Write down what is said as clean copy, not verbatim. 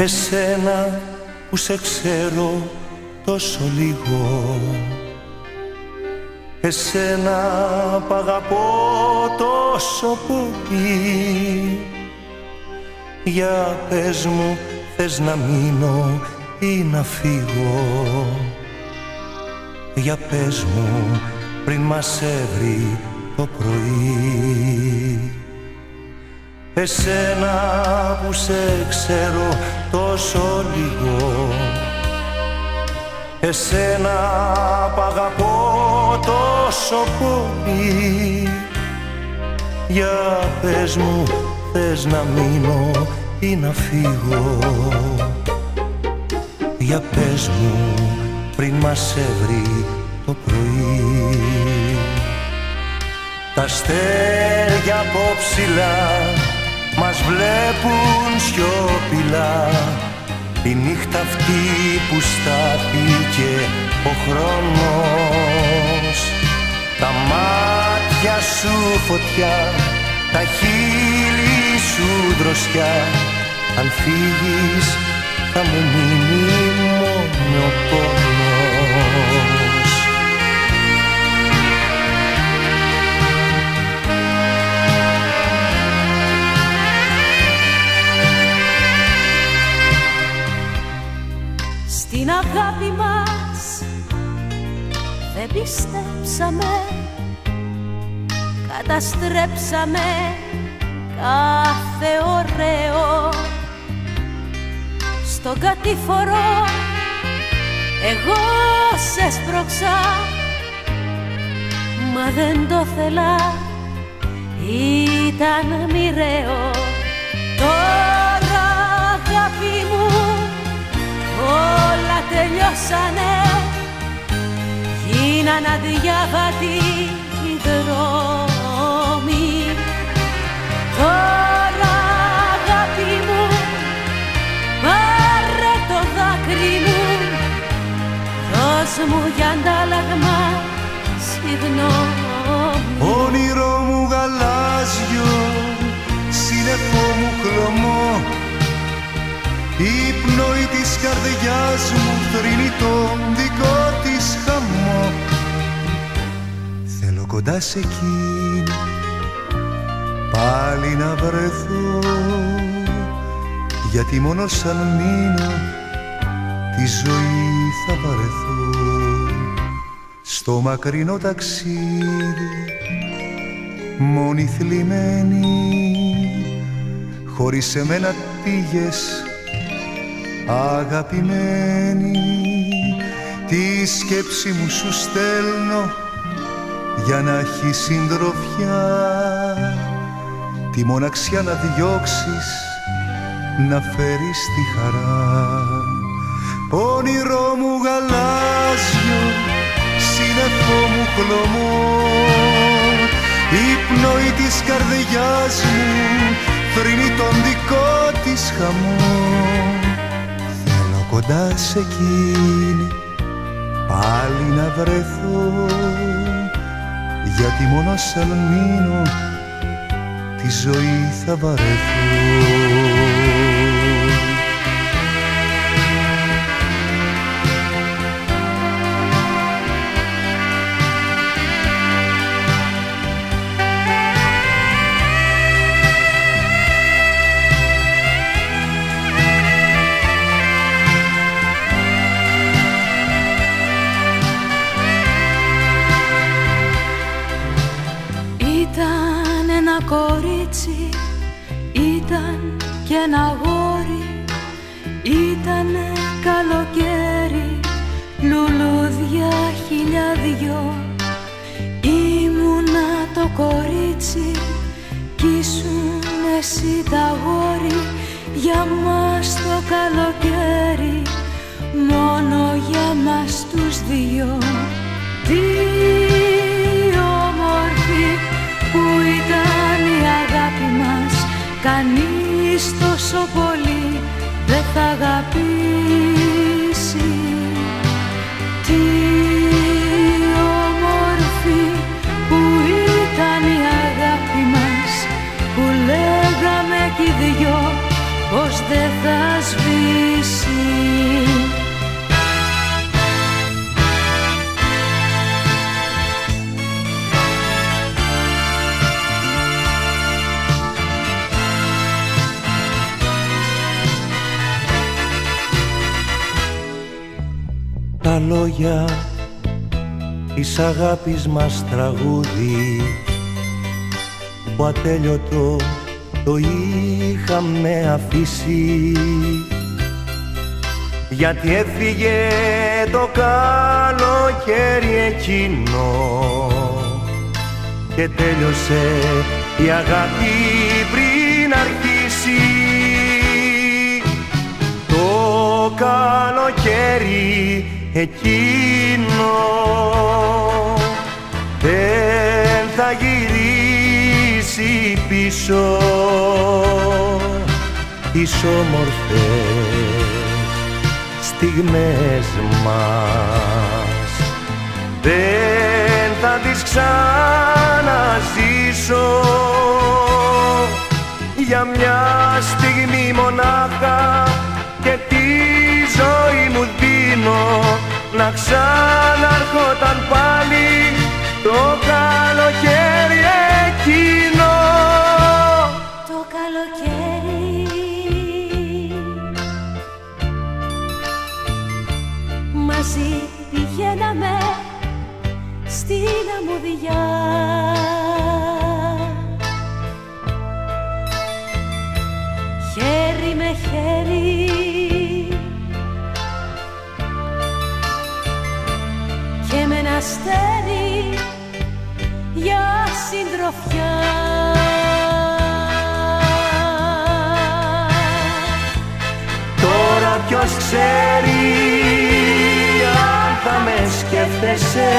εσένα που σε ξέρω τόσο λίγο, εσένα που αγαπώ τόσο πολύ. Για πες μου, θες να μείνω ή να φύγω? Για πες μου πριν μας έβρει το πρωί. Εσένα που σε ξέρω τόσο λίγο, εσένα που αγαπώ τόσο πολύ. Για πες μου, θες να μείνω ή να φύγω? Για πες μου πριν μας έβρει το πρωί. Τα αστέρια από ψηλά μας βλέπουν σιωπηλά, τη νύχτα αυτή που στάθηκε ο χρόνος. Τα μάτια σου φωτιά, τα χείλη σου δροσιά, αν φύγεις θα μου μείνει μόνο ο πόνος. Στην αγάπη μας δεν πιστέψαμε, καταστρέψαμε κάθε ωραίο. Στον κατήφορο εγώ σε σπρώξα, μα δεν το θέλα, ήταν μοιραίο. Τώρα αγάπη μου όλα τελειώσανε, γίναν αδιάβατοι οι δρόμοι. Τώρα αγάπη μου πάρε το δάκρυ μου, δώσ' μου για αντάλλαγμα συγγνώμη. Όνειρό μου γαλάζιο, σύννεφό μου χλωμό, η πνοή της καρδιάς μου θρηνεί τον δικό της χαμό. Θέλω κοντά σε εκείνη πάλι να βρεθώ, γιατί μόνο σαν μείνω τη ζωή θα βαρεθώ. Στο μακρινό ταξίδι μόνη θλιμμένη, χωρίς εμένα πήγες αγαπημένη. Τη σκέψη μου σου στέλνω για να έχει συντροφιά, τη μοναξιά να διώξεις, να φέρεις τη χαρά. Όνειρό μου γαλάζιο, σύννεφό μου χλωμό, η πνοή της καρδιάς μου θρηνεί τον δικό της χαμό. Θέλω κοντά σε εκείνη πάλι να βρεθώ, γιατί μόνο σαν μείνω τη ζωή θα βαρεθώ. Κορίτσι ήταν και ένα αγόρι, ήτανε καλοκαίρι, λουλούδια χιλιάδιο. Ήμουνα το κορίτσι κι ήσουν εσύ τ' αγόρι, για μας το καλοκαίρι, μόνο για μας τους δυο. Τι όμορφη που ήταν η αγάπη μας, κανείς τόσο πολύ δεν θα αγαπήσει. Τι όμορφη που ήταν η αγάπη μας, που λέγαμε κι οι δυο πως δεν θα σβήσει. τα λόγια της αγάπης μας τραγούδι που ατέλειωτο το είχαμε αφήσει, γιατί έφυγε το καλοκαίρι εκείνο και τέλειωσε η αγάπη πριν αρχίσει. Το καλοκαίρι εκείνο δεν θα γυρίσει πίσω, τις όμορφες στιγμές μας δεν θα τις ξαναζήσω. Για μια στιγμή μονάχα και τη ζωή μου δίνω να ξαναρχόταν πάλι το καλοκαίρι εκείνο. Το καλοκαίρι μαζί πηγαίναμε στην αμμουδιά, χέρι με χέρι και με ένα αστέρι για συντροφιά. Τώρα ποιος ξέρει αν θα με σκέφτεσαι